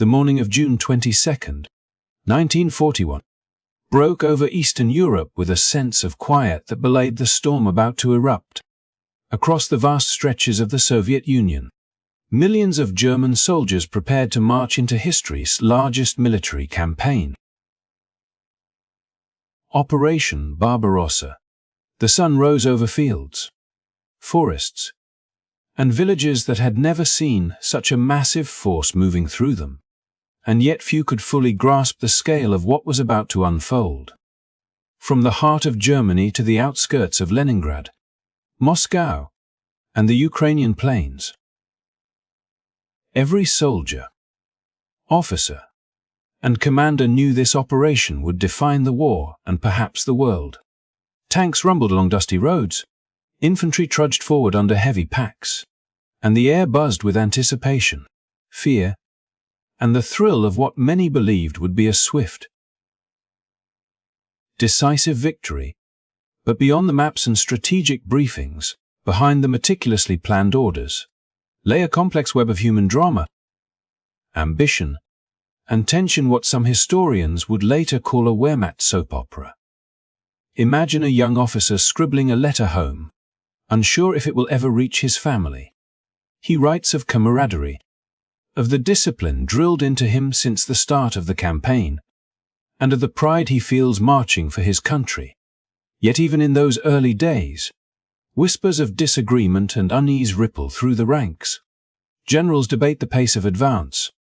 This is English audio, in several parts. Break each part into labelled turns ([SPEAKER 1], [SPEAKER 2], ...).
[SPEAKER 1] the morning of June 22nd, 1941, broke over Eastern Europe with a sense of quiet that belied the storm about to erupt. Across the vast stretches of the Soviet Union, millions of German soldiers prepared to march into history's largest military campaign. Operation Barbarossa. The sun rose over fields, forests, and villages that had never seen such a massive force moving through them, and yet few could fully grasp the scale of what was about to unfold. From the heart of Germany to the outskirts of Leningrad, Moscow, and the Ukrainian plains, every soldier, officer, and commander knew this operation would define the war and perhaps the world. Tanks rumbled along dusty roads, infantry trudged forward under heavy packs, and the air buzzed with anticipation, fear, and the thrill of what many believed would be a swift, decisive victory. But beyond the maps and strategic briefings, behind the meticulously planned orders, lay a complex web of human drama, ambition, and tension, what some historians would later call a Wehrmacht soap opera. Imagine a young officer scribbling a letter home, unsure if it will ever reach his family. He writes of camaraderie, of the discipline drilled into him since the start of the campaign, and of the pride he feels marching for his country. Yet even in those early days, whispers of disagreement and unease ripple through the ranks. Generals debate the pace of advance.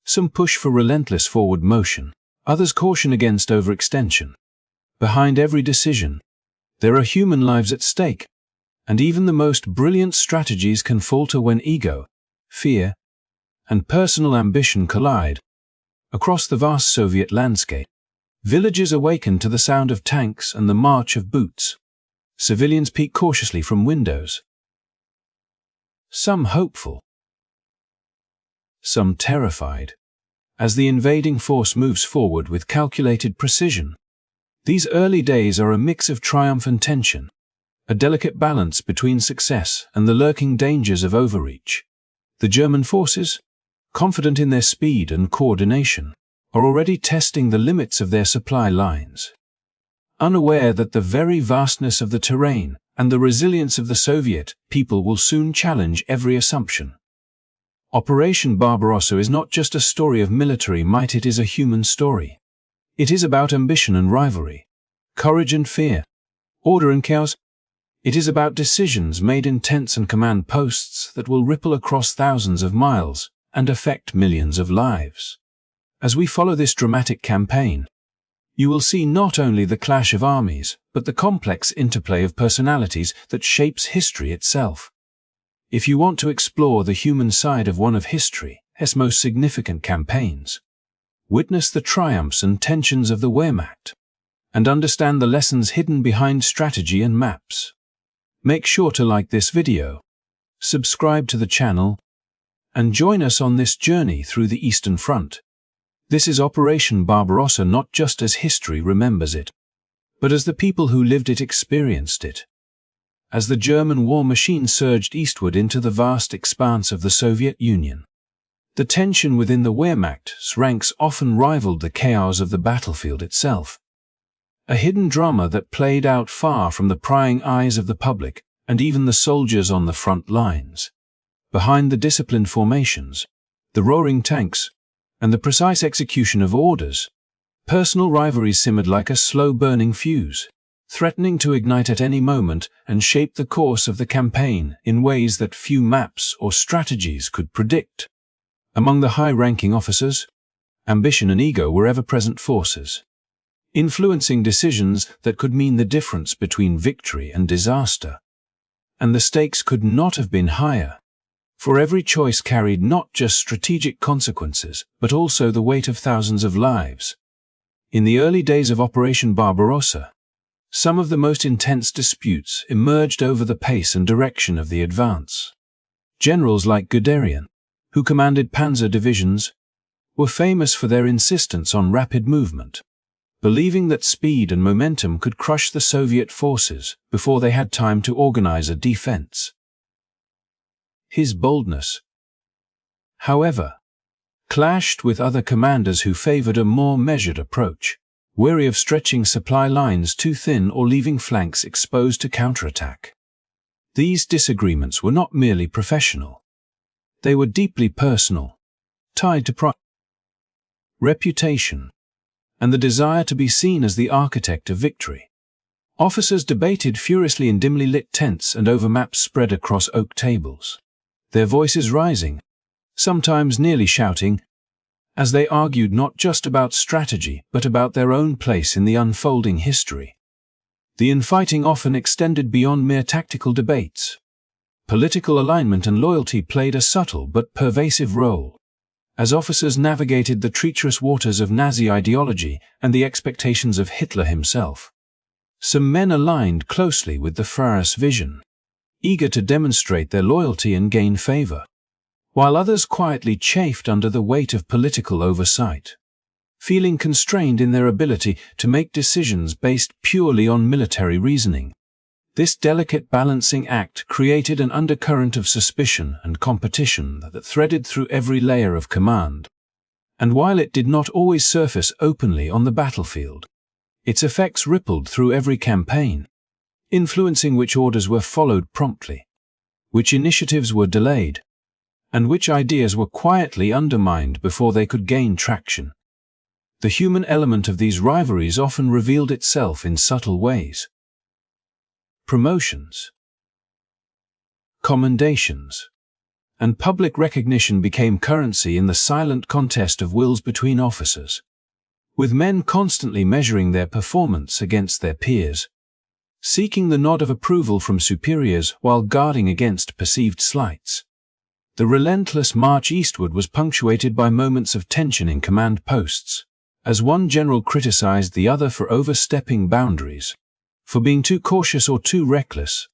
[SPEAKER 1] Some push for relentless forward motion, others caution against overextension. Behind every decision, there are human lives at stake, and even the most brilliant strategies can falter when ego, fear, and personal ambition collide. Across the vast Soviet landscape, villages awaken to the sound of tanks and the march of boots. Civilians peek cautiously from windows, some hopeful, some terrified, as the invading force moves forward with calculated precision. These early days are a mix of triumph and tension, a delicate balance between success and the lurking dangers of overreach. The German forces, confident in their speed and coordination, are already testing the limits of their supply lines, unaware that the very vastness of the terrain and the resilience of the Soviet people will soon challenge every assumption. Operation Barbarossa is not just a story of military might, it is a human story. It is about ambition and rivalry, courage and fear, order and chaos. It is about decisions made in tents and command posts that will ripple across thousands of miles and affect millions of lives. As we follow this dramatic campaign, you will see not only the clash of armies, but the complex interplay of personalities that shapes history itself. If you want to explore the human side of one of history's most significant campaigns, witness the triumphs and tensions of the Wehrmacht, and understand the lessons hidden behind strategy and maps, make sure to like this video, subscribe to the channel, and join us on this journey through the Eastern Front. This is Operation Barbarossa, not just as history remembers it, but as the people who lived it experienced it. As the German war machine surged eastward into the vast expanse of the Soviet Union, the tension within the Wehrmacht's ranks often rivaled the chaos of the battlefield itself. A hidden drama that played out far from the prying eyes of the public and even the soldiers on the front lines. Behind the disciplined formations, the roaring tanks, and the precise execution of orders, personal rivalries simmered like a slow-burning fuse, threatening to ignite at any moment and shape the course of the campaign in ways that few maps or strategies could predict. Among the high-ranking officers, ambition and ego were ever-present forces, influencing decisions that could mean the difference between victory and disaster. And the stakes could not have been higher, for every choice carried not just strategic consequences, but also the weight of thousands of lives. In the early days of Operation Barbarossa, some of the most intense disputes emerged over the pace and direction of the advance. Generals like Guderian, who commanded panzer divisions, were famous for their insistence on rapid movement, believing that speed and momentum could crush the Soviet forces before they had time to organize a defense. His boldness, however, clashed with other commanders who favored a more measured approach, wary of stretching supply lines too thin or leaving flanks exposed to counterattack. These disagreements were not merely professional. They were deeply personal, tied to pride, reputation, and the desire to be seen as the architect of victory. Officers debated furiously in dimly lit tents and over maps spread across oak tables, their voices rising, sometimes nearly shouting, as they argued not just about strategy but about their own place in the unfolding history. The infighting often extended beyond mere tactical debates. Political alignment and loyalty played a subtle but pervasive role, as officers navigated the treacherous waters of Nazi ideology and the expectations of Hitler himself. Some men aligned closely with the Führer's vision, eager to demonstrate their loyalty and gain favor, while others quietly chafed under the weight of political oversight, feeling constrained in their ability to make decisions based purely on military reasoning. This delicate balancing act created an undercurrent of suspicion and competition that threaded through every layer of command. And while it did not always surface openly on the battlefield, its effects rippled through every campaign, influencing which orders were followed promptly, which initiatives were delayed, and which ideas were quietly undermined before they could gain traction. The human element of these rivalries often revealed itself in subtle ways. Promotions, commendations, and public recognition became currency in the silent contest of wills between officers, with men constantly measuring their performance against their peers, seeking the nod of approval from superiors while guarding against perceived slights. The relentless march eastward was punctuated by moments of tension in command posts, as one general criticized the other for overstepping boundaries, for being too cautious or too reckless,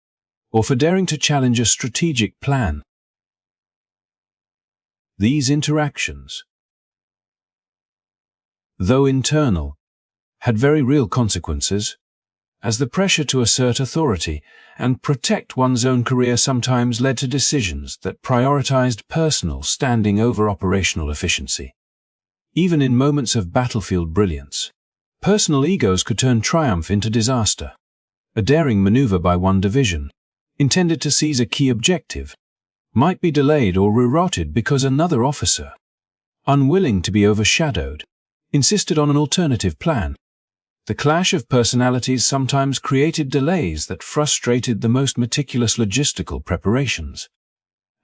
[SPEAKER 1] or for daring to challenge a strategic plan. These interactions, though internal, had very real consequences, as the pressure to assert authority and protect one's own career sometimes led to decisions that prioritized personal standing over operational efficiency. Even in moments of battlefield brilliance, personal egos could turn triumph into disaster. A daring maneuver by one division, intended to seize a key objective, might be delayed or rerouted because another officer, unwilling to be overshadowed, insisted on an alternative plan. The clash of personalities sometimes created delays that frustrated the most meticulous logistical preparations.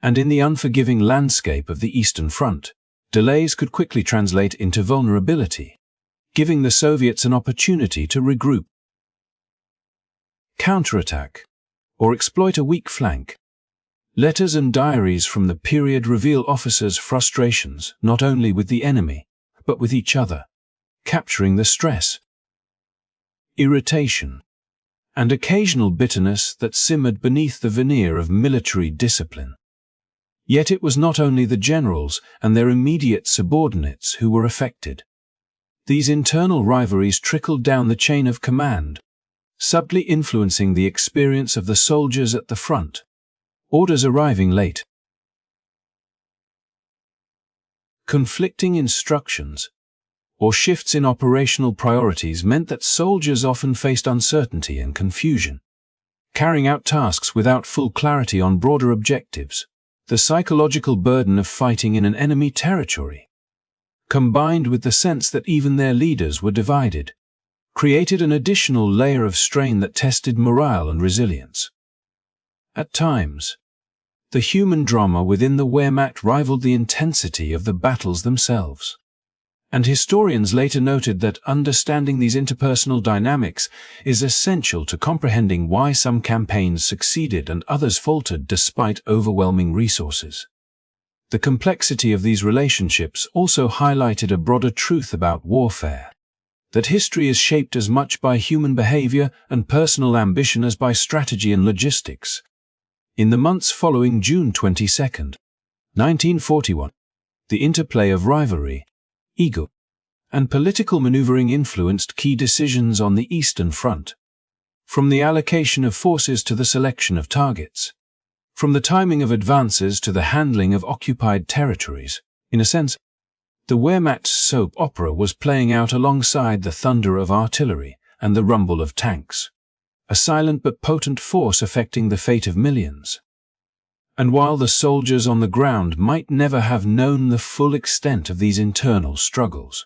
[SPEAKER 1] And in the unforgiving landscape of the Eastern Front, delays could quickly translate into vulnerability, giving the Soviets an opportunity to regroup, counterattack, or exploit a weak flank. Letters and diaries from the period reveal officers' frustrations not only with the enemy, but with each other, capturing the stress, irritation, and occasional bitterness that simmered beneath the veneer of military discipline. Yet it was not only the generals and their immediate subordinates who were affected. These internal rivalries trickled down the chain of command, subtly influencing the experience of the soldiers at the front. Orders arriving late, conflicting instructions, or shifts in operational priorities meant that soldiers often faced uncertainty and confusion, carrying out tasks without full clarity on broader objectives. The psychological burden of fighting in an enemy territory, combined with the sense that even their leaders were divided, created an additional layer of strain that tested morale and resilience. At times, the human drama within the Wehrmacht rivaled the intensity of the battles themselves. And historians later noted that understanding these interpersonal dynamics is essential to comprehending why some campaigns succeeded and others faltered despite overwhelming resources. The complexity of these relationships also highlighted a broader truth about warfare, that history is shaped as much by human behavior and personal ambition as by strategy and logistics. In the months following June 22, 1941, the interplay of rivalry, ego, and political maneuvering influenced key decisions on the Eastern Front. From the allocation of forces to the selection of targets, from the timing of advances to the handling of occupied territories, in a sense, The Wehrmacht soap opera was playing out alongside the thunder of artillery and the rumble of tanks, a silent but potent force affecting the fate of millions. And while the soldiers on the ground might never have known the full extent of these internal struggles,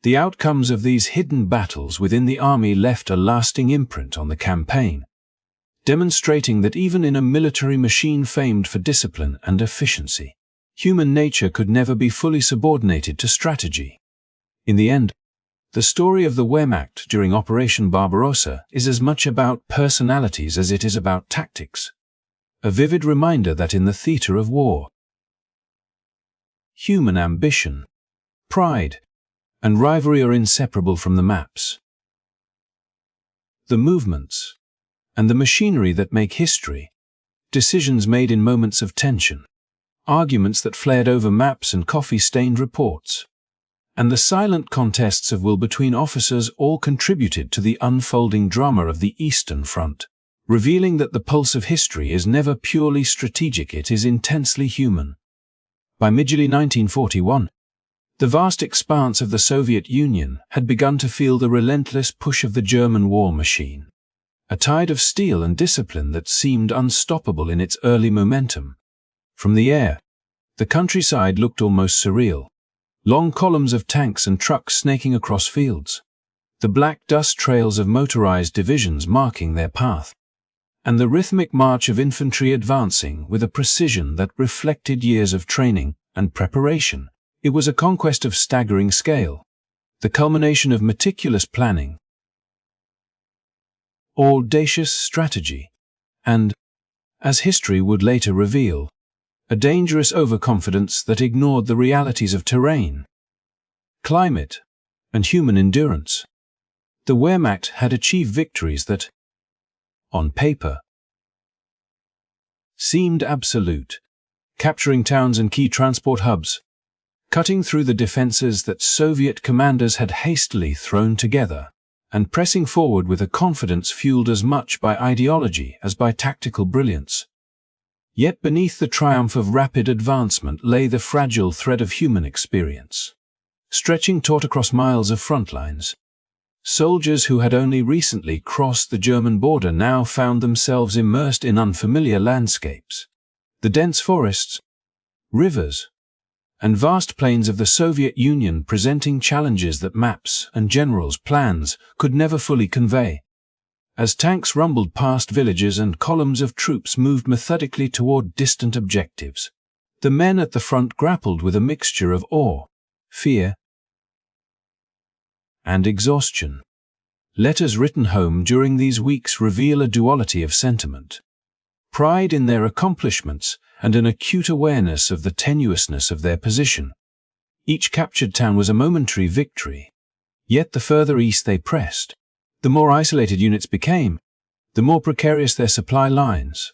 [SPEAKER 1] the outcomes of these hidden battles within the army left a lasting imprint on the campaign, demonstrating that even in a military machine famed for discipline and efficiency, human nature could never be fully subordinated to strategy. In the end, the story of the Wehrmacht during Operation Barbarossa is as much about personalities as it is about tactics, a vivid reminder that in the theater of war, human ambition, pride, and rivalry are inseparable from the maps, the movements, and the machinery that make history, decisions made in moments of tension, arguments that flared over maps and coffee-stained reports, and the silent contests of will between officers all contributed to the unfolding drama of the Eastern Front, revealing that the pulse of history is never purely strategic, it is intensely human. By mid-July 1941, the vast expanse of the Soviet Union had begun to feel the relentless push of the German war machine, a tide of steel and discipline that seemed unstoppable in its early momentum. From the air, the countryside looked almost surreal. Long columns of tanks and trucks snaking across fields, the black dust trails of motorized divisions marking their path, and the rhythmic march of infantry advancing with a precision that reflected years of training and preparation. It was a conquest of staggering scale, the culmination of meticulous planning, audacious strategy, and, as history would later reveal, a dangerous overconfidence that ignored the realities of terrain, climate, and human endurance. The Wehrmacht had achieved victories that, on paper, seemed absolute, capturing towns and key transport hubs, cutting through the defenses that Soviet commanders had hastily thrown together, and pressing forward with a confidence fueled as much by ideology as by tactical brilliance. Yet beneath the triumph of rapid advancement lay the fragile thread of human experience, stretching taut across miles of front lines. Soldiers who had only recently crossed the German border now found themselves immersed in unfamiliar landscapes. The dense forests, rivers, and vast plains of the Soviet Union presenting challenges that maps and generals' plans could never fully convey. As tanks rumbled past villages and columns of troops moved methodically toward distant objectives, the men at the front grappled with a mixture of awe, fear, and exhaustion. Letters written home during these weeks reveal a duality of sentiment: pride in their accomplishments and an acute awareness of the tenuousness of their position. Each captured town was a momentary victory, yet the further east they pressed, the more isolated units became, the more precarious their supply lines,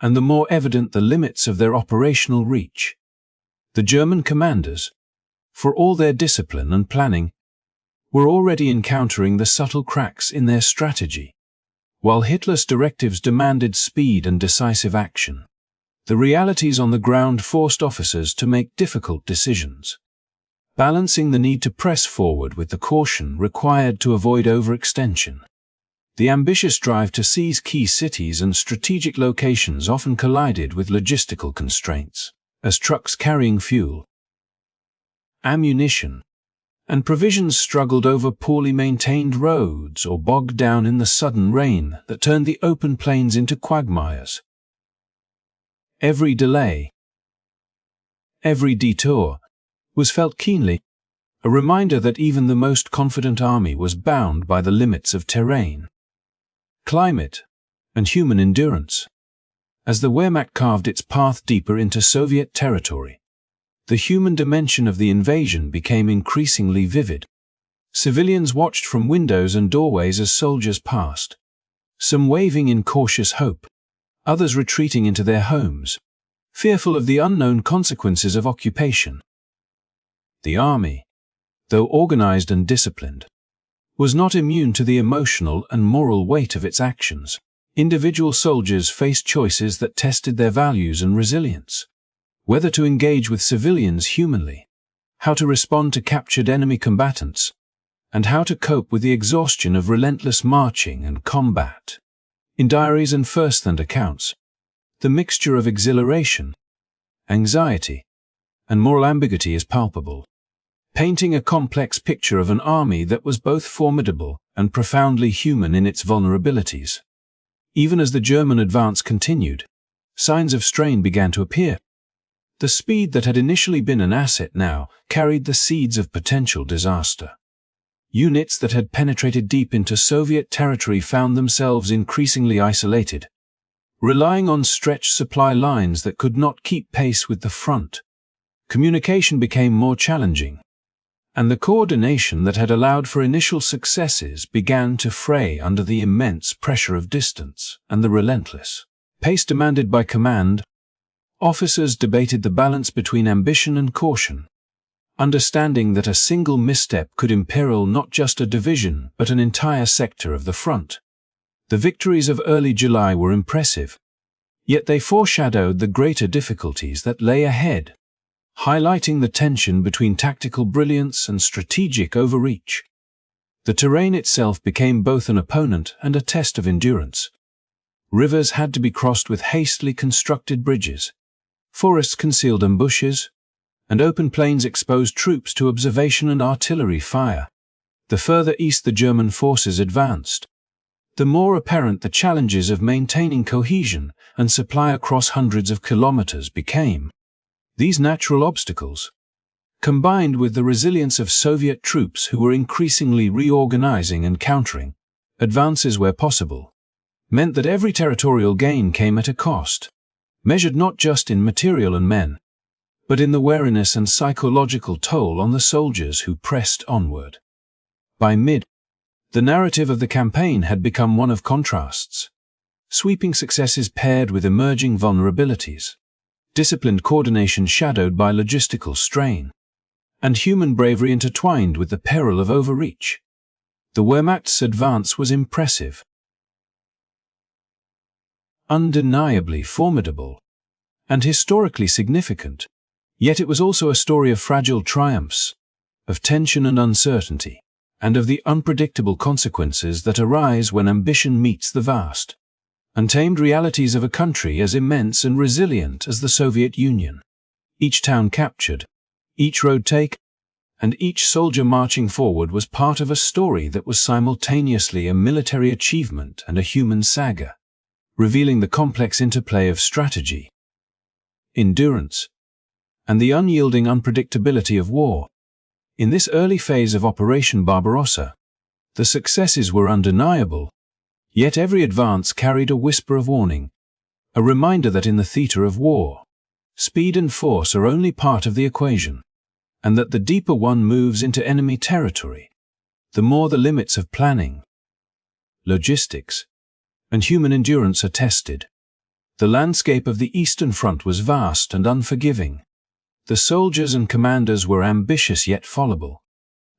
[SPEAKER 1] and the more evident the limits of their operational reach. The German commanders, for all their discipline and planning, were already encountering the subtle cracks in their strategy. While Hitler's directives demanded speed and decisive action, the realities on the ground forced officers to make difficult decisions, balancing the need to press forward with the caution required to avoid overextension. The ambitious drive to seize key cities and strategic locations often collided with logistical constraints, as trucks carrying fuel, ammunition, and provisions struggled over poorly maintained roads or bogged down in the sudden rain that turned the open plains into quagmires. Every delay, every detour, was felt keenly, a reminder that even the most confident army was bound by the limits of terrain, climate, and human endurance. As the Wehrmacht carved its path deeper into Soviet territory, the human dimension of the invasion became increasingly vivid. Civilians watched from windows and doorways as soldiers passed, some waving in cautious hope, others retreating into their homes, fearful of the unknown consequences of occupation. The army, though organized and disciplined, was not immune to the emotional and moral weight of its actions. Individual soldiers faced choices that tested their values and resilience, whether to engage with civilians humanly, how to respond to captured enemy combatants, and how to cope with the exhaustion of relentless marching and combat. In diaries and first-hand accounts, the mixture of exhilaration, anxiety, and moral ambiguity is palpable, painting a complex picture of an army that was both formidable and profoundly human in its vulnerabilities. Even as the German advance continued, signs of strain began to appear. The speed that had initially been an asset now carried the seeds of potential disaster. Units that had penetrated deep into Soviet territory found themselves increasingly isolated, relying on stretched supply lines that could not keep pace with the front. Communication became more challenging, and the coordination that had allowed for initial successes began to fray under the immense pressure of distance and the relentless pace demanded by command. Officers debated the balance between ambition and caution, understanding that a single misstep could imperil not just a division but an entire sector of the front. The victories of early July were impressive, yet they foreshadowed the greater difficulties that lay ahead, highlighting the tension between tactical brilliance and strategic overreach. The terrain itself became both an opponent and a test of endurance. Rivers had to be crossed with hastily constructed bridges, forests concealed ambushes, and open plains exposed troops to observation and artillery fire. The further east the German forces advanced, the more apparent the challenges of maintaining cohesion and supply across hundreds of kilometers became. These natural obstacles, combined with the resilience of Soviet troops who were increasingly reorganizing and countering advances where possible, meant that every territorial gain came at a cost, measured not just in material and men, but in the wariness and psychological toll on the soldiers who pressed onward. By mid, the narrative of the campaign had become one of contrasts, sweeping successes paired with emerging vulnerabilities, disciplined coordination shadowed by logistical strain, and human bravery intertwined with the peril of overreach. The Wehrmacht's advance was impressive, undeniably formidable, and historically significant, yet it was also a story of fragile triumphs, of tension and uncertainty, and of the unpredictable consequences that arise when ambition meets the vast, untamed realities of a country as immense and resilient as the Soviet Union. Each town captured, each road taken, and each soldier marching forward was part of a story that was simultaneously a military achievement and a human saga, revealing the complex interplay of strategy, endurance, and the unyielding unpredictability of war. In this early phase of Operation Barbarossa, the successes were undeniable, yet every advance carried a whisper of warning, a reminder that in the theater of war, speed and force are only part of the equation, and that the deeper one moves into enemy territory, the more the limits of planning, logistics, and human endurance are tested. The landscape of the Eastern Front was vast and unforgiving. The soldiers and commanders were ambitious yet fallible,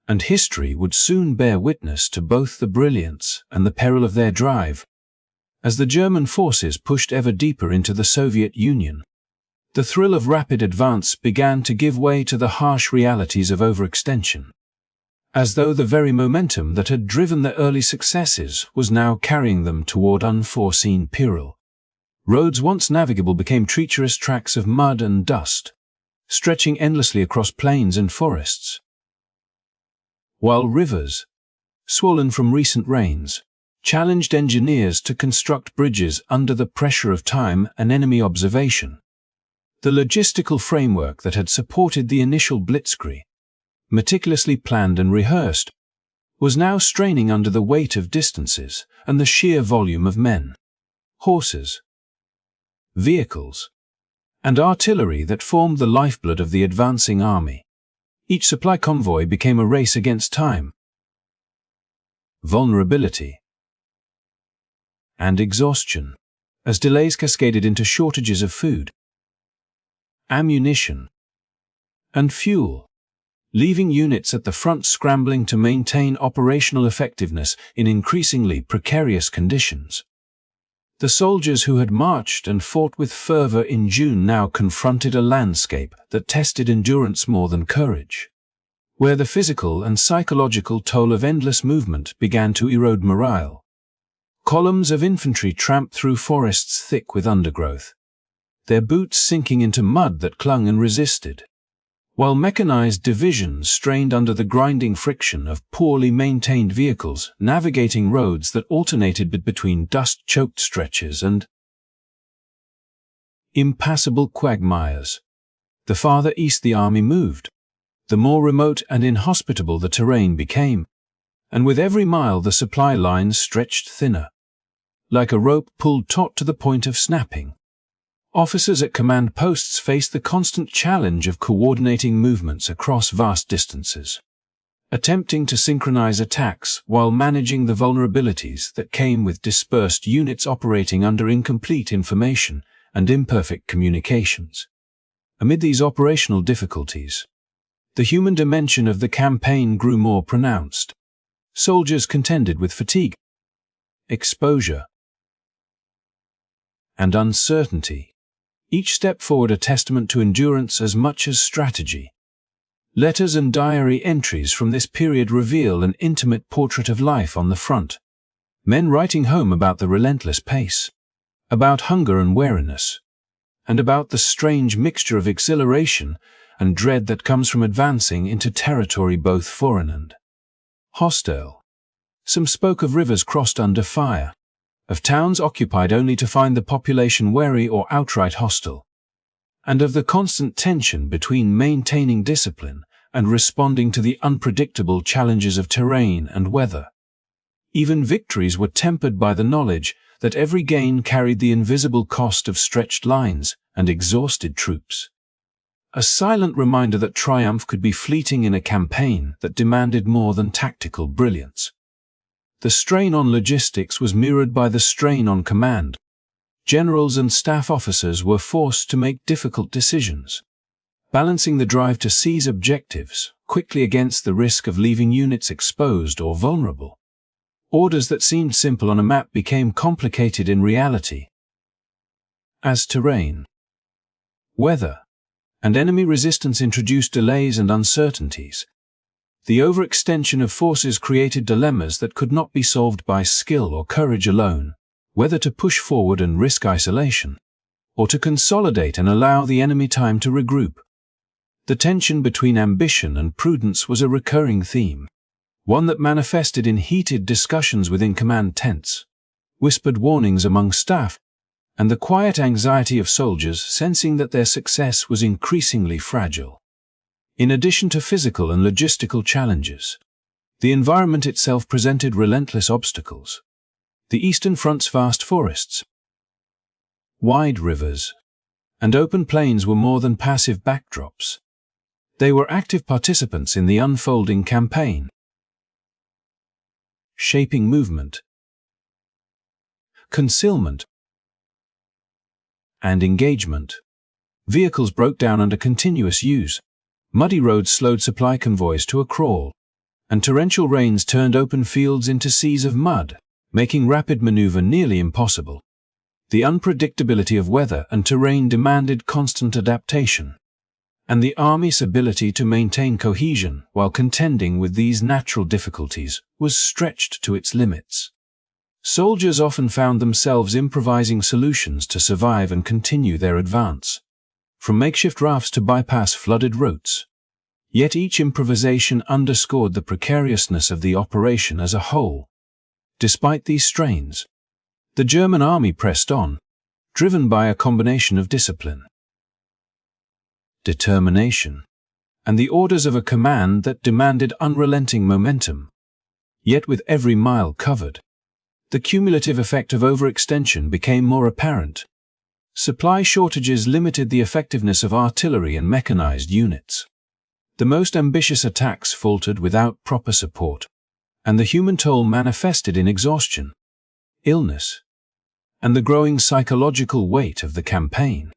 [SPEAKER 1] and history would soon bear witness to both the brilliance and the peril of their drive. As the German forces pushed ever deeper into the Soviet Union, the thrill of rapid advance began to give way to the harsh realities of overextension, as though the very momentum that had driven their early successes was now carrying them toward unforeseen peril. Roads once navigable became treacherous tracks of mud and dust, stretching endlessly across plains and forests, while rivers, swollen from recent rains, challenged engineers to construct bridges under the pressure of time and enemy observation. The logistical framework that had supported the initial blitzkrieg, meticulously planned and rehearsed, was now straining under the weight of distances and the sheer volume of men, horses, vehicles, and artillery that formed the lifeblood of the advancing army. Each supply convoy became a race against time, vulnerability, and exhaustion, as delays cascaded into shortages of food, ammunition, and fuel, leaving units at the front scrambling to maintain operational effectiveness in increasingly precarious conditions. The soldiers who had marched and fought with fervor in June now confronted a landscape that tested endurance more than courage, where the physical and psychological toll of endless movement began to erode morale. Columns of infantry tramped through forests thick with undergrowth, their boots sinking into mud that clung and resisted, while mechanized divisions strained under the grinding friction of poorly maintained vehicles navigating roads that alternated between dust-choked stretches and impassable quagmires. The farther east the army moved, the more remote and inhospitable the terrain became, and with every mile the supply lines stretched thinner, like a rope pulled taut to the point of snapping. Officers at command posts faced the constant challenge of coordinating movements across vast distances, attempting to synchronize attacks while managing the vulnerabilities that came with dispersed units operating under incomplete information and imperfect communications. Amid these operational difficulties, the human dimension of the campaign grew more pronounced. Soldiers contended with fatigue, exposure, and uncertainty, each step forward a testament to endurance as much as strategy. Letters and diary entries from this period reveal an intimate portrait of life on the front. Men writing home about the relentless pace, about hunger and weariness, and about the strange mixture of exhilaration and dread that comes from advancing into territory both foreign and hostile. Some spoke of rivers crossed under fire, of towns occupied only to find the population wary or outright hostile, and of the constant tension between maintaining discipline and responding to the unpredictable challenges of terrain and weather. Even victories were tempered by the knowledge that every gain carried the invisible cost of stretched lines and exhausted troops. A silent reminder that triumph could be fleeting in a campaign that demanded more than tactical brilliance. The strain on logistics was mirrored by the strain on command. Generals and staff officers were forced to make difficult decisions, balancing the drive to seize objectives quickly against the risk of leaving units exposed or vulnerable. Orders that seemed simple on a map became complicated in reality, as terrain, weather, and enemy resistance introduced delays and uncertainties. The overextension of forces created dilemmas that could not be solved by skill or courage alone, whether to push forward and risk isolation, or to consolidate and allow the enemy time to regroup. The tension between ambition and prudence was a recurring theme, one that manifested in heated discussions within command tents, whispered warnings among staff, and the quiet anxiety of soldiers sensing that their success was increasingly fragile. In addition to physical and logistical challenges, the environment itself presented relentless obstacles. The Eastern Front's vast forests, wide rivers, and open plains were more than passive backdrops. They were active participants in the unfolding campaign, shaping movement, concealment, and engagement. Vehicles broke down under continuous use. Muddy roads slowed supply convoys to a crawl, and torrential rains turned open fields into seas of mud, making rapid maneuver nearly impossible. The unpredictability of weather and terrain demanded constant adaptation, and the army's ability to maintain cohesion while contending with these natural difficulties was stretched to its limits. Soldiers often found themselves improvising solutions to survive and continue their advance, from makeshift rafts to bypass flooded routes. Yet each improvisation underscored the precariousness of the operation as a whole. Despite these strains, the German army pressed on, driven by a combination of discipline, determination, and the orders of a command that demanded unrelenting momentum. Yet with every mile covered, the cumulative effect of overextension became more apparent. Supply shortages limited the effectiveness of artillery and mechanized units. The most ambitious attacks faltered without proper support, and the human toll manifested in exhaustion, illness, and the growing psychological weight of the campaign.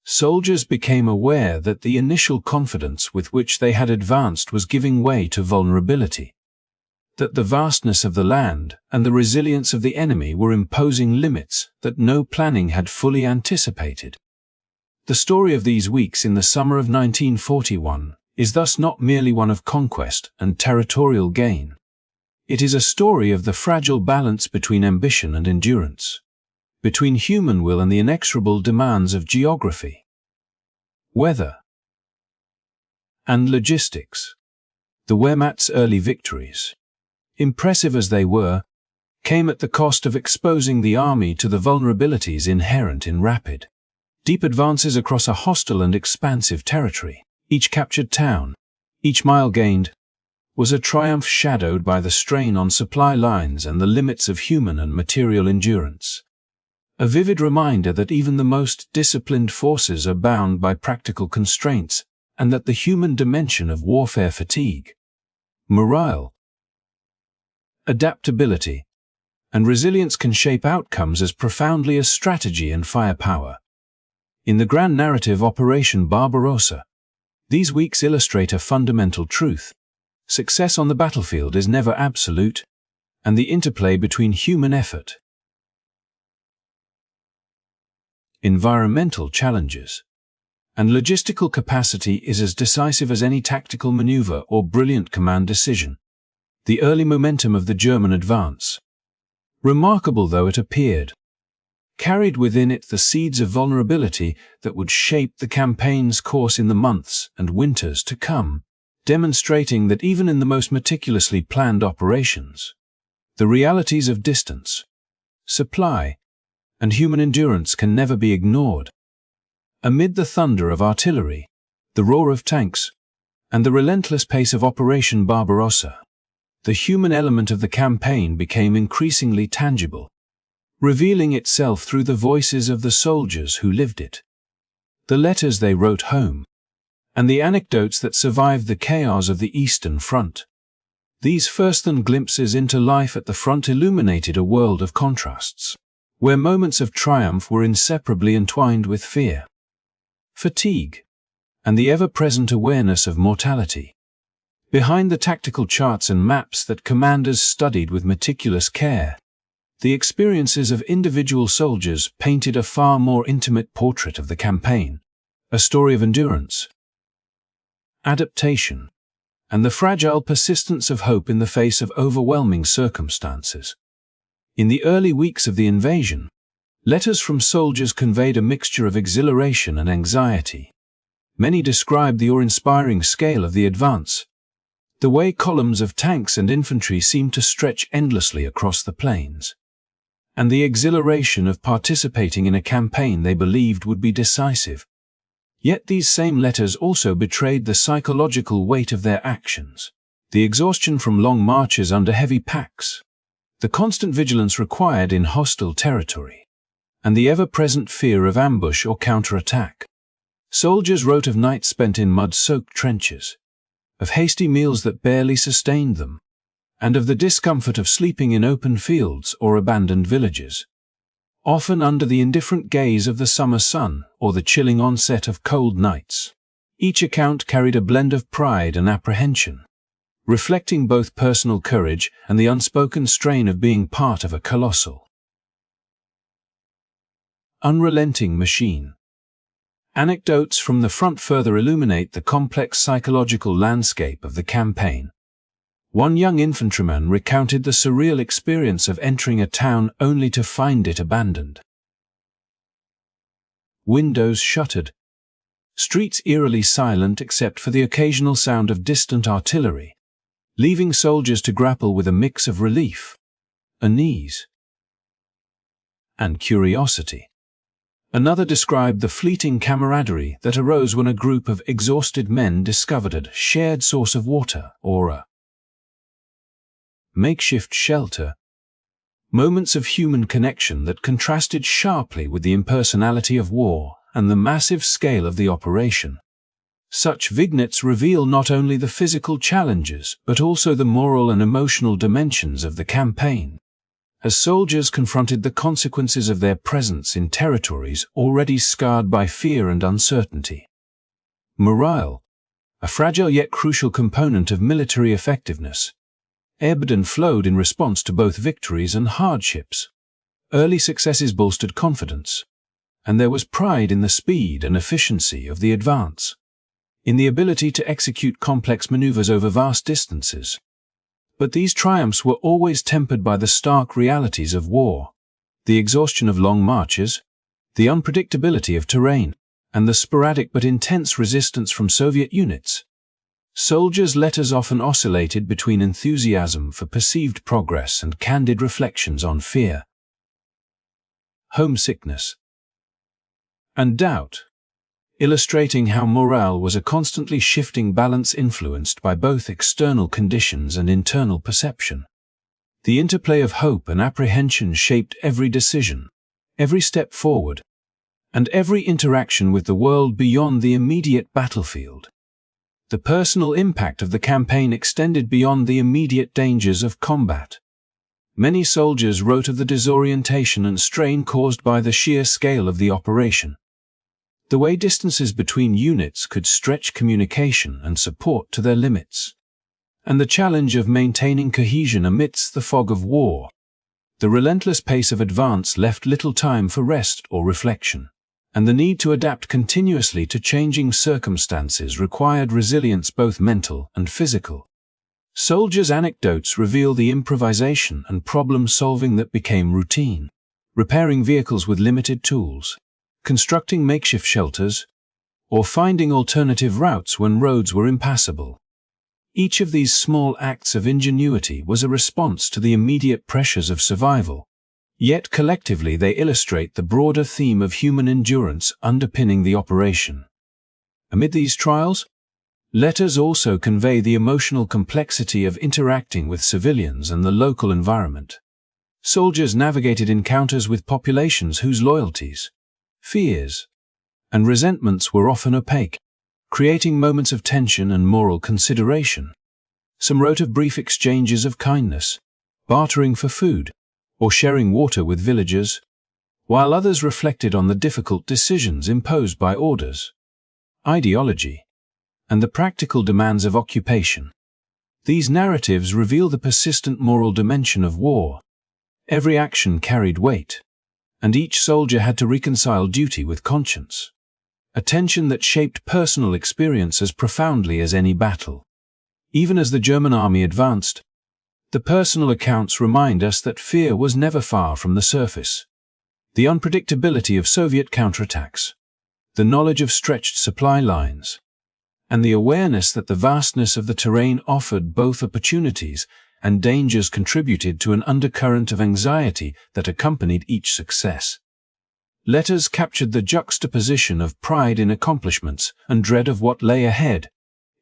[SPEAKER 1] Soldiers became aware that the initial confidence with which they had advanced was giving way to vulnerability. that the vastness of the land and the resilience of the enemy were imposing limits that no planning had fully anticipated. The story of these weeks in the summer of 1941 is thus not merely one of conquest and territorial gain. It is a story of the fragile balance between ambition and endurance, between human will and the inexorable demands of geography, weather, and logistics. The Wehrmacht's early victories, impressive as they were, came at the cost of exposing the army to the vulnerabilities inherent in rapid, deep advances across a hostile and expansive territory. Each captured town, each mile gained, was a triumph shadowed by the strain on supply lines and the limits of human and material endurance. A vivid reminder that even the most disciplined forces are bound by practical constraints, and that the human dimension of warfare fatigue, morale, adaptability, and resilience can shape outcomes as profoundly as strategy and firepower. In the grand narrative Operation Barbarossa, these weeks illustrate a fundamental truth. Success on the battlefield is never absolute, and the interplay between human effort, environmental challenges, and logistical capacity is as decisive as any tactical maneuver or brilliant command decision. The early momentum of the German advance, remarkable though it appeared, carried within it the seeds of vulnerability that would shape the campaign's course in the months and winters to come, demonstrating that even in the most meticulously planned operations, the realities of distance, supply, and human endurance can never be ignored. Amid the thunder of artillery, the roar of tanks, and the relentless pace of Operation Barbarossa, the human element of the campaign became increasingly tangible, revealing itself through the voices of the soldiers who lived it, the letters they wrote home, and the anecdotes that survived the chaos of the Eastern Front. These first-hand glimpses into life at the front illuminated a world of contrasts, where moments of triumph were inseparably entwined with fear, fatigue, and the ever-present awareness of mortality. Behind the tactical charts and maps that commanders studied with meticulous care, the experiences of individual soldiers painted a far more intimate portrait of the campaign, a story of endurance, adaptation, and the fragile persistence of hope in the face of overwhelming circumstances. In the early weeks of the invasion, letters from soldiers conveyed a mixture of exhilaration and anxiety. Many described the awe-inspiring scale of the advance, the way columns of tanks and infantry seemed to stretch endlessly across the plains, and the exhilaration of participating in a campaign they believed would be decisive. Yet these same letters also betrayed the psychological weight of their actions, the exhaustion from long marches under heavy packs, the constant vigilance required in hostile territory, and the ever-present fear of ambush or counterattack. Soldiers wrote of nights spent in mud-soaked trenches, of hasty meals that barely sustained them, and of the discomfort of sleeping in open fields or abandoned villages, often under the indifferent gaze of the summer sun or the chilling onset of cold nights. Each account carried a blend of pride and apprehension, reflecting both personal courage and the unspoken strain of being part of a colossal, unrelenting machine. Anecdotes from the front further illuminate the complex psychological landscape of the campaign. One young infantryman recounted the surreal experience of entering a town only to find it abandoned. Windows shuttered, streets eerily silent except for the occasional sound of distant artillery, leaving soldiers to grapple with a mix of relief, unease, and curiosity. Another described the fleeting camaraderie that arose when a group of exhausted men discovered a shared source of water or a makeshift shelter, moments of human connection that contrasted sharply with the impersonality of war and the massive scale of the operation. Such vignettes reveal not only the physical challenges but also the moral and emotional dimensions of the campaign, as soldiers confronted the consequences of their presence in territories already scarred by fear and uncertainty. Morale, a fragile yet crucial component of military effectiveness, ebbed and flowed in response to both victories and hardships. Early successes bolstered confidence, and there was pride in the speed and efficiency of the advance, in the ability to execute complex maneuvers over vast distances. But these triumphs were always tempered by the stark realities of war, the exhaustion of long marches, the unpredictability of terrain, and the sporadic but intense resistance from Soviet units. Soldiers' letters often oscillated between enthusiasm for perceived progress and candid reflections on fear, homesickness, and doubt, illustrating how morale was a constantly shifting balance influenced by both external conditions and internal perception. The interplay of hope and apprehension shaped every decision, every step forward, and every interaction with the world beyond the immediate battlefield. The personal impact of the campaign extended beyond the immediate dangers of combat. Many soldiers wrote of the disorientation and strain caused by the sheer scale of the operation. The way distances between units could stretch communication and support to their limits, and the challenge of maintaining cohesion amidst the fog of war. The relentless pace of advance left little time for rest or reflection, and the need to adapt continuously to changing circumstances required resilience both mental and physical. Soldiers' anecdotes reveal the improvisation and problem-solving that became routine, repairing vehicles with limited tools, constructing makeshift shelters, or finding alternative routes when roads were impassable. Each of these small acts of ingenuity was a response to the immediate pressures of survival, yet collectively they illustrate the broader theme of human endurance underpinning the operation. Amid these trials, letters also convey the emotional complexity of interacting with civilians and the local environment. Soldiers navigated encounters with populations whose loyalties, fears, and resentments were often opaque, creating moments of tension and moral consideration. Some wrote of brief exchanges of kindness, bartering for food, or sharing water with villagers, while others reflected on the difficult decisions imposed by orders, ideology, and the practical demands of occupation. These narratives reveal the persistent moral dimension of war. Every action carried weight, and each soldier had to reconcile duty with conscience, a tension that shaped personal experience as profoundly as any battle. Even as the German army advanced, the personal accounts remind us that fear was never far from the surface. The unpredictability of Soviet counterattacks, the knowledge of stretched supply lines, and the awareness that the vastness of the terrain offered both opportunities and dangers contributed to an undercurrent of anxiety that accompanied each success. Letters captured the juxtaposition of pride in accomplishments and dread of what lay ahead,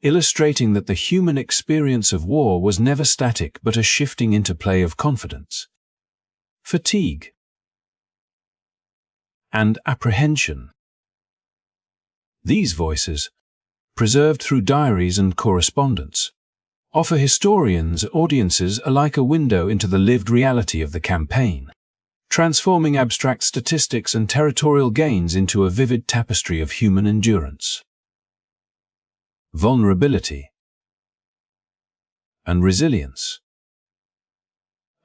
[SPEAKER 1] illustrating that the human experience of war was never static but a shifting interplay of confidence, fatigue, and apprehension. These voices, preserved through diaries and correspondence, offer historians and audiences alike a window into the lived reality of the campaign, transforming abstract statistics and territorial gains into a vivid tapestry of human endurance, vulnerability, and resilience.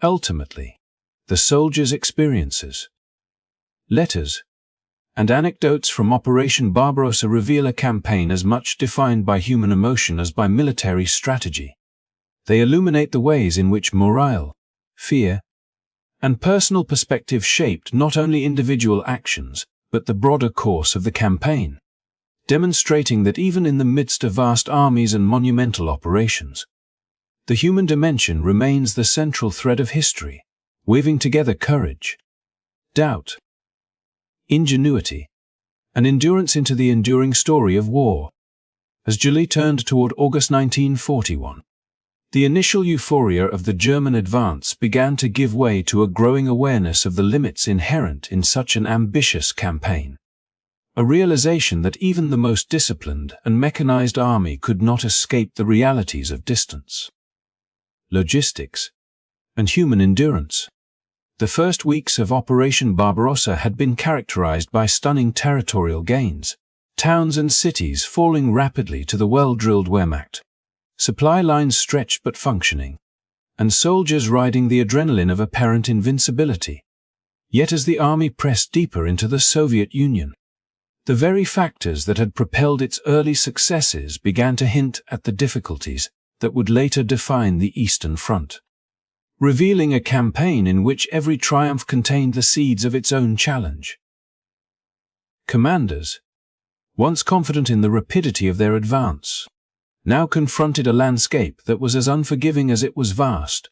[SPEAKER 1] Ultimately, the soldiers' experiences, letters, and anecdotes from Operation Barbarossa reveal a campaign as much defined by human emotion as by military strategy. They illuminate the ways in which morale, fear, and personal perspective shaped not only individual actions, but the broader course of the campaign, demonstrating that even in the midst of vast armies and monumental operations, the human dimension remains the central thread of history, weaving together courage, doubt, ingenuity, and endurance into the enduring story of war. As July turned toward August 1941, the initial euphoria of the German advance began to give way to a growing awareness of the limits inherent in such an ambitious campaign. A realization that even the most disciplined and mechanized army could not escape the realities of distance, logistics, and human endurance. The first weeks of Operation Barbarossa had been characterized by stunning territorial gains, towns and cities falling rapidly to the well-drilled Wehrmacht, supply lines stretched but functioning, and soldiers riding the adrenaline of apparent invincibility. Yet as the army pressed deeper into the Soviet Union, the very factors that had propelled its early successes began to hint at the difficulties that would later define the Eastern Front, revealing a campaign in which every triumph contained the seeds of its own challenge. Commanders, once confident in the rapidity of their advance, now confronted a landscape that was as unforgiving as it was vast.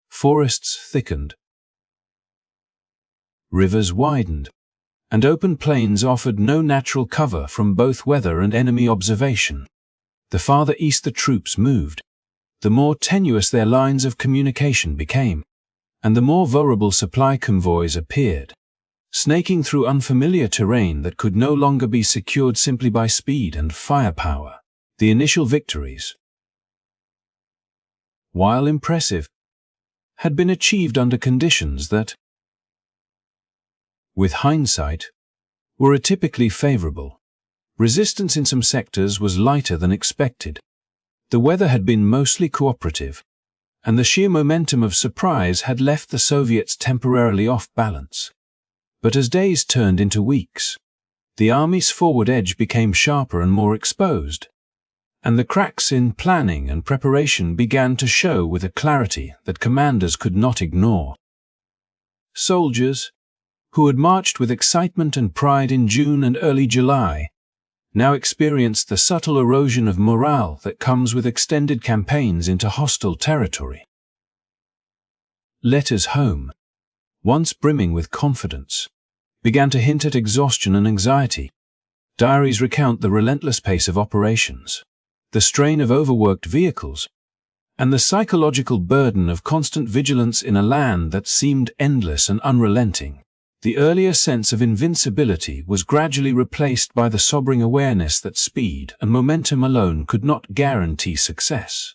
[SPEAKER 1] Forests thickened, rivers widened, and open plains offered no natural cover from both weather and enemy observation. The farther east the troops moved, the more tenuous their lines of communication became, and the more vulnerable supply convoys appeared, snaking through unfamiliar terrain that could no longer be secured simply by speed and firepower. The initial victories, while impressive, had been achieved under conditions that, with hindsight, were atypically favorable. Resistance in some sectors was lighter than expected. The weather had been mostly cooperative, and the sheer momentum of surprise had left the Soviets temporarily off balance. But as days turned into weeks, the army's forward edge became sharper and more exposed, and the cracks in planning and preparation began to show with a clarity that commanders could not ignore. Soldiers, who had marched with excitement and pride in June and early July, now experienced the subtle erosion of morale that comes with extended campaigns into hostile territory. Letters home, once brimming with confidence, began to hint at exhaustion and anxiety. Diaries recount the relentless pace of operations, the strain of overworked vehicles, and the psychological burden of constant vigilance in a land that seemed endless and unrelenting. The earlier sense of invincibility was gradually replaced by the sobering awareness that speed and momentum alone could not guarantee success,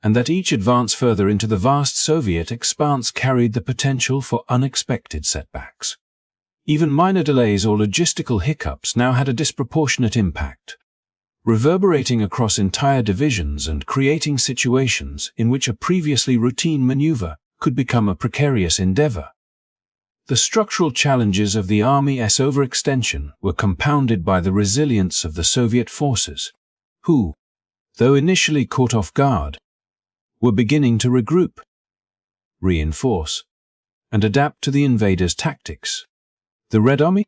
[SPEAKER 1] and that each advance further into the vast Soviet expanse carried the potential for unexpected setbacks. Even minor delays or logistical hiccups now had a disproportionate impact, reverberating across entire divisions and creating situations in which a previously routine maneuver could become a precarious endeavor. The structural challenges of the Army's overextension were compounded by the resilience of the Soviet forces, who, though initially caught off guard, were beginning to regroup, reinforce, and adapt to the invaders' tactics. The Red Army,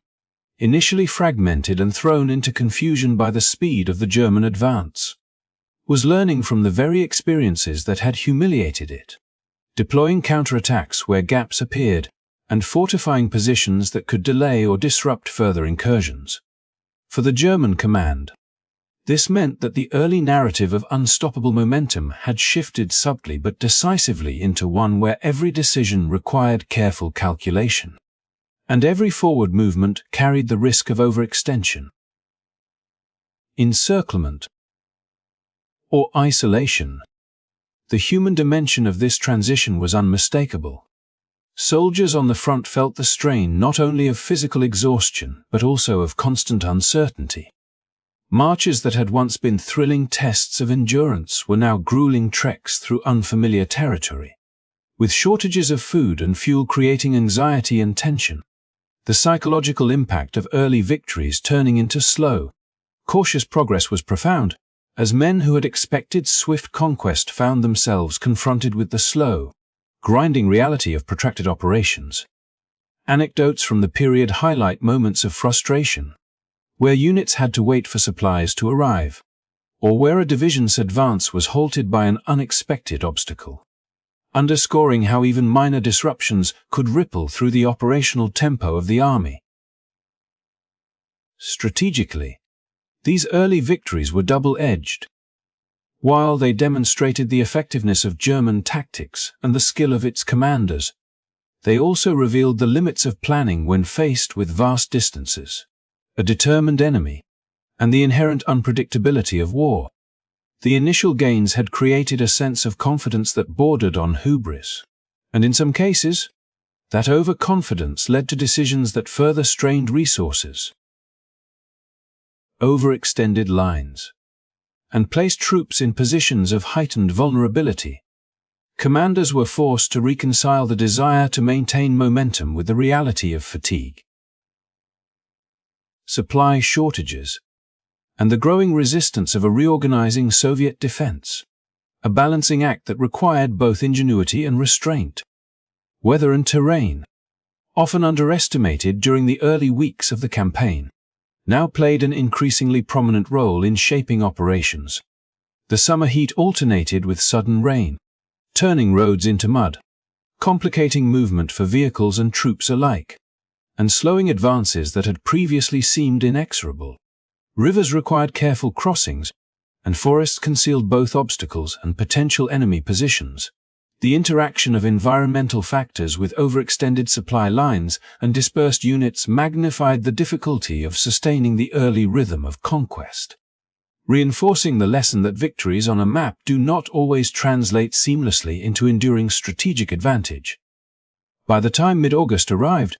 [SPEAKER 1] initially fragmented and thrown into confusion by the speed of the German advance, was learning from the very experiences that had humiliated it, deploying counterattacks where gaps appeared, and fortifying positions that could delay or disrupt further incursions. For the German command, this meant that the early narrative of unstoppable momentum had shifted subtly but decisively into one where every decision required careful calculation, and every forward movement carried the risk of overextension. Encirclement, or isolation, the human dimension of this transition was unmistakable. Soldiers on the front felt the strain not only of physical exhaustion but also of constant uncertainty. Marches that had once been thrilling tests of endurance were now grueling treks through unfamiliar territory, with shortages of food and fuel creating anxiety and tension. The psychological impact of early victories turning into slow, cautious progress was profound, as men who had expected swift conquest found themselves confronted with the slow, grinding reality of protracted operations. Anecdotes from the period highlight moments of frustration, where units had to wait for supplies to arrive, or where a division's advance was halted by an unexpected obstacle, underscoring how even minor disruptions could ripple through the operational tempo of the army. Strategically, these early victories were double-edged. While they demonstrated the effectiveness of German tactics and the skill of its commanders, they also revealed the limits of planning when faced with vast distances, a determined enemy, and the inherent unpredictability of war. The initial gains had created a sense of confidence that bordered on hubris, and in some cases, that overconfidence led to decisions that further strained resources. Overextended lines. and placed troops in positions of heightened vulnerability. Commanders were forced to reconcile the desire to maintain momentum with the reality of fatigue, supply shortages, and the growing resistance of a reorganizing Soviet defense, a balancing act that required both ingenuity and restraint. Weather and terrain, often underestimated during the early weeks of the campaign, now played an increasingly prominent role in shaping operations. The summer heat alternated with sudden rain, turning roads into mud, complicating movement for vehicles and troops alike, and slowing advances that had previously seemed inexorable. Rivers required careful crossings, and forests concealed both obstacles and potential enemy positions. The interaction of environmental factors with overextended supply lines and dispersed units magnified the difficulty of sustaining the early rhythm of conquest, reinforcing the lesson that victories on a map do not always translate seamlessly into enduring strategic advantage. By the time mid-August arrived,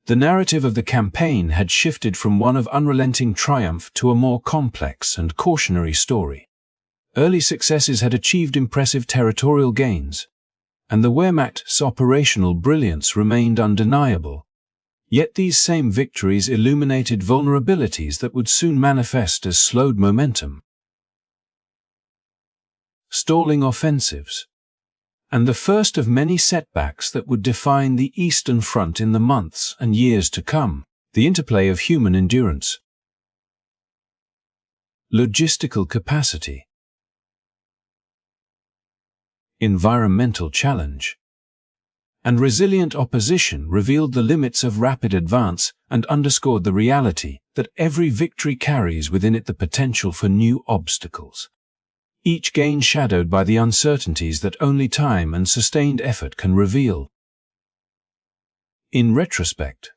[SPEAKER 1] the narrative of the campaign had shifted from one of unrelenting triumph to a more complex and cautionary story. Early successes had achieved impressive territorial gains, and the Wehrmacht's operational brilliance remained undeniable. Yet these same victories illuminated vulnerabilities that would soon manifest as slowed momentum. Stalling offensives, and the first of many setbacks that would define the Eastern Front in the months and years to come, the interplay of human endurance, logistical capacity, environmental challenge, and resilient opposition revealed the limits of rapid advance and underscored the reality that every victory carries within it the potential for new obstacles, each gain shadowed by the uncertainties that only time and sustained effort can reveal. In retrospect,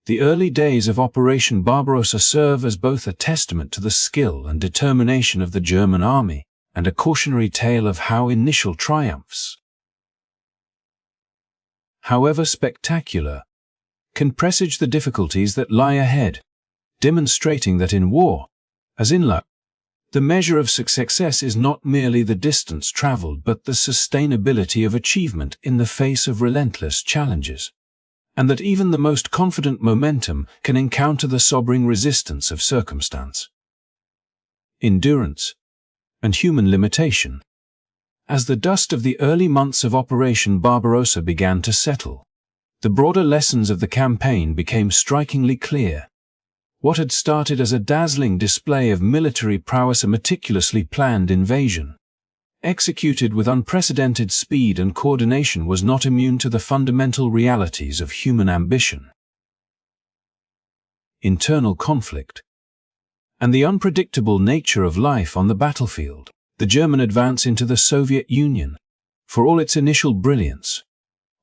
[SPEAKER 1] the early days of Operation Barbarossa serve as both a testament to the skill and determination of the German army and a cautionary tale of how initial triumphs, however spectacular, can presage the difficulties that lie ahead, demonstrating that in war, as in life, the measure of success is not merely the distance traveled but the sustainability of achievement in the face of relentless challenges, and that even the most confident momentum can encounter the sobering resistance of circumstance, endurance, and human limitation. As the dust of the early months of Operation Barbarossa began to settle, the broader lessons of the campaign became strikingly clear. What had started as a dazzling display of military prowess, a meticulously planned invasion, executed with unprecedented speed and coordination, was not immune to the fundamental realities of human ambition, internal conflict, and the unpredictable nature of life on the battlefield. The German advance into the Soviet Union, for all its initial brilliance,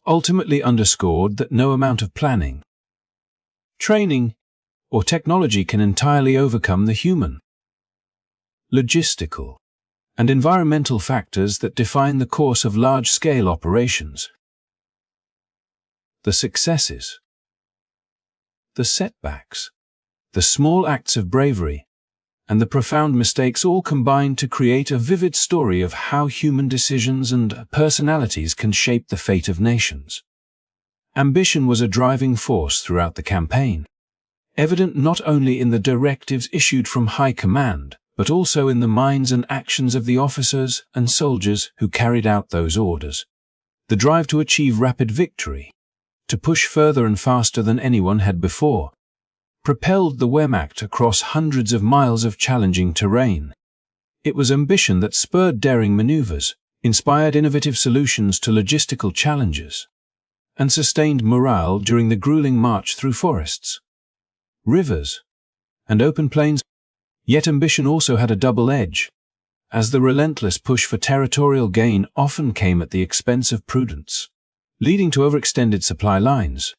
[SPEAKER 1] ultimately underscored that no amount of planning, training, or technology can entirely overcome the human, logistical, and environmental factors that define the course of large-scale operations. The successes, the setbacks, the small acts of bravery, and the profound mistakes all combined to create a vivid story of how human decisions and personalities can shape the fate of nations. Ambition was a driving force throughout the campaign, evident not only in the directives issued from high command, but also in the minds and actions of the officers and soldiers who carried out those orders. The drive to achieve rapid victory, to push further and faster than anyone had before, propelled the Wehrmacht across hundreds of miles of challenging terrain. It was ambition that spurred daring maneuvers, inspired innovative solutions to logistical challenges, and sustained morale during the grueling march through forests, rivers, and open plains. Yet ambition also had a double edge, as the relentless push for territorial gain often came at the expense of prudence, leading to overextended supply lines,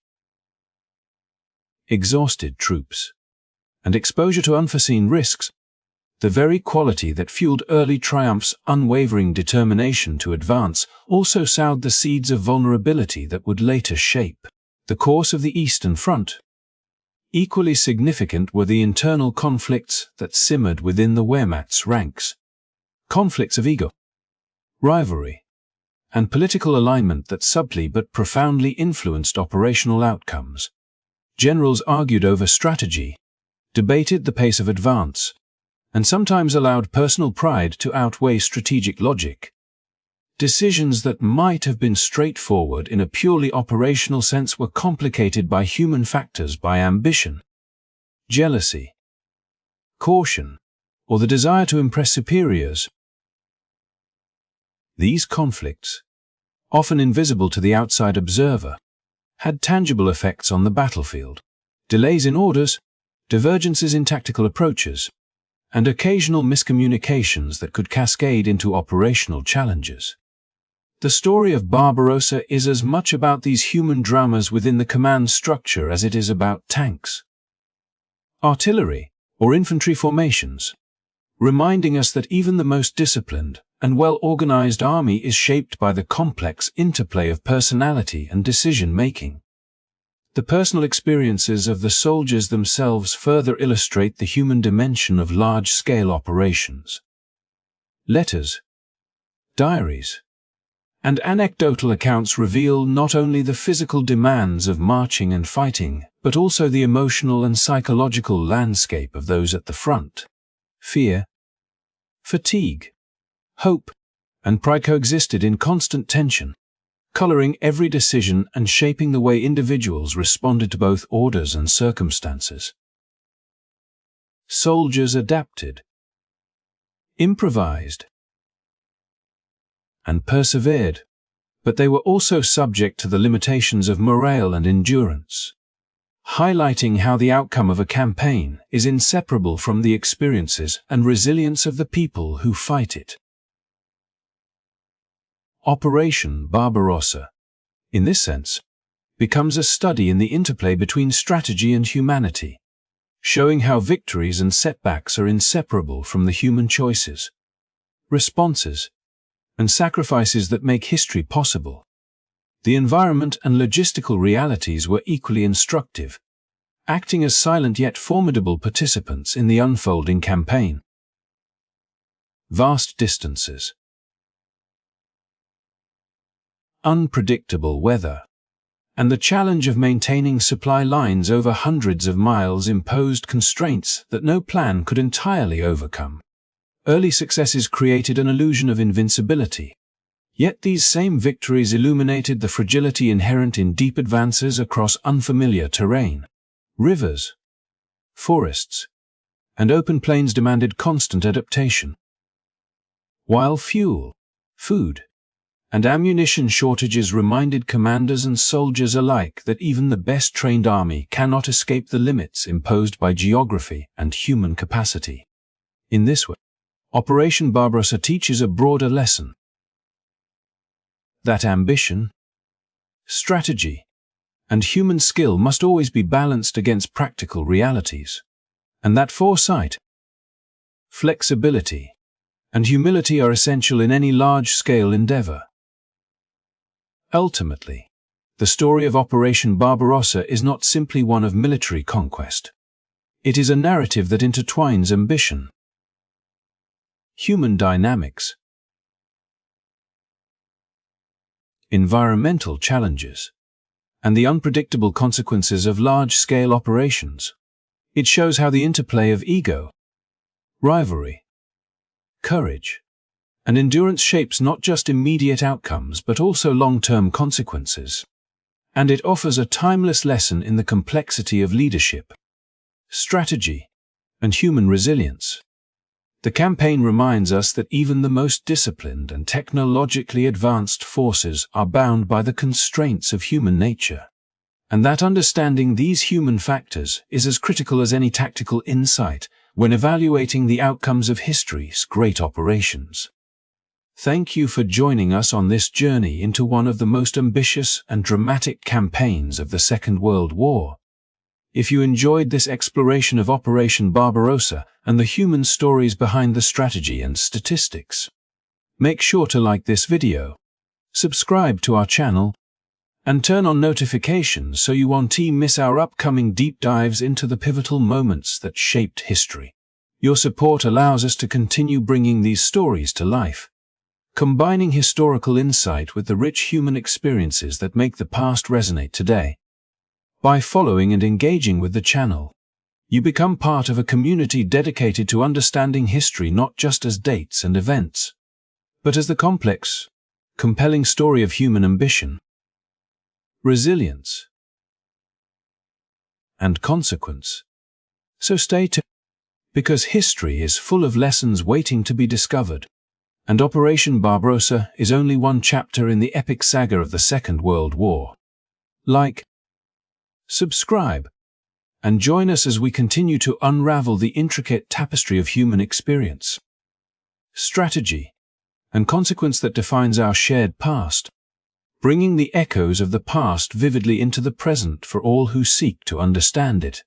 [SPEAKER 1] exhausted troops, and exposure to unforeseen risks. The very quality that fueled early triumphs' unwavering determination to advance also sowed the seeds of vulnerability that would later shape the course of the Eastern Front. Equally significant were the internal conflicts that simmered within the Wehrmacht's ranks. conflicts of ego, rivalry, and political alignment that subtly but profoundly influenced operational outcomes. Generals argued over strategy, debated the pace of advance, and sometimes allowed personal pride to outweigh strategic logic. Decisions that might have been straightforward in a purely operational sense were complicated by human factors, by ambition, jealousy, caution, or the desire to impress superiors. These conflicts, often invisible to the outside observer, had tangible effects on the battlefield. Delays in orders, divergences in tactical approaches, and occasional miscommunications that could cascade into operational challenges. The story of Barbarossa is as much about these human dramas within the command structure as it is about tanks, artillery, or infantry formations, reminding us that even the most disciplined and well-organized army is shaped by the complex interplay of personality and decision-making. The personal experiences of the soldiers themselves further illustrate the human dimension of large-scale operations. Letters, diaries, and anecdotal accounts reveal not only the physical demands of marching and fighting, but also the emotional and psychological landscape of those at the front. Fear, fatigue, hope, and pride coexisted in constant tension, coloring every decision and shaping the way individuals responded to both orders and circumstances. Soldiers adapted, improvised, and persevered, but they were also subject to the limitations of morale and endurance, highlighting how the outcome of a campaign is inseparable from the experiences and resilience of the people who fight it. Operation Barbarossa, in this sense, becomes a study in the interplay between strategy and humanity, showing how victories and setbacks are inseparable from the human choices, responses, and sacrifices that make history possible. The environment and logistical realities were equally instructive, acting as silent yet formidable participants in the unfolding campaign. Vast distances, unpredictable weather, and the challenge of maintaining supply lines over hundreds of miles imposed constraints that no plan could entirely overcome. Early successes created an illusion of invincibility, yet these same victories illuminated the fragility inherent in deep advances across unfamiliar terrain. Rivers, forests, and open plains demanded constant adaptation, while fuel, food, and ammunition shortages reminded commanders and soldiers alike that even the best-trained army cannot escape the limits imposed by geography and human capacity. In this way, Operation Barbarossa teaches a broader lesson: that ambition, strategy, and human skill must always be balanced against practical realities, and that foresight, flexibility, and humility are essential in any large-scale endeavor. Ultimately, the story of Operation Barbarossa is not simply one of military conquest. It is a narrative that intertwines ambition, human dynamics, environmental challenges, and the unpredictable consequences of large-scale operations. It shows how the interplay of ego, rivalry, courage, and endurance shapes not just immediate outcomes but also long-term consequences. And it offers a timeless lesson in the complexity of leadership, strategy, and human resilience. The campaign reminds us that even the most disciplined and technologically advanced forces are bound by the constraints of human nature, and that understanding these human factors is as critical as any tactical insight when evaluating the outcomes of history's great operations. Thank you for joining us on this journey into one of the most ambitious and dramatic campaigns of the Second World War. If you enjoyed this exploration of Operation Barbarossa and the human stories behind the strategy and statistics, make sure to like this video, subscribe to our channel, and turn on notifications so you won't miss our upcoming deep dives into the pivotal moments that shaped history. Your support allows us to continue bringing these stories to life, combining historical insight with the rich human experiences that make the past resonate today. By following and engaging with the channel, you become part of a community dedicated to understanding history not just as dates and events, but as the complex, compelling story of human ambition, resilience, and consequence. So stay tuned, because history is full of lessons waiting to be discovered, and Operation Barbarossa is only one chapter in the epic saga of the Second World War. Like, subscribe, and join us as we continue to unravel the intricate tapestry of human experience, strategy, and consequence that defines our shared past, bringing the echoes of the past vividly into the present for all who seek to understand it.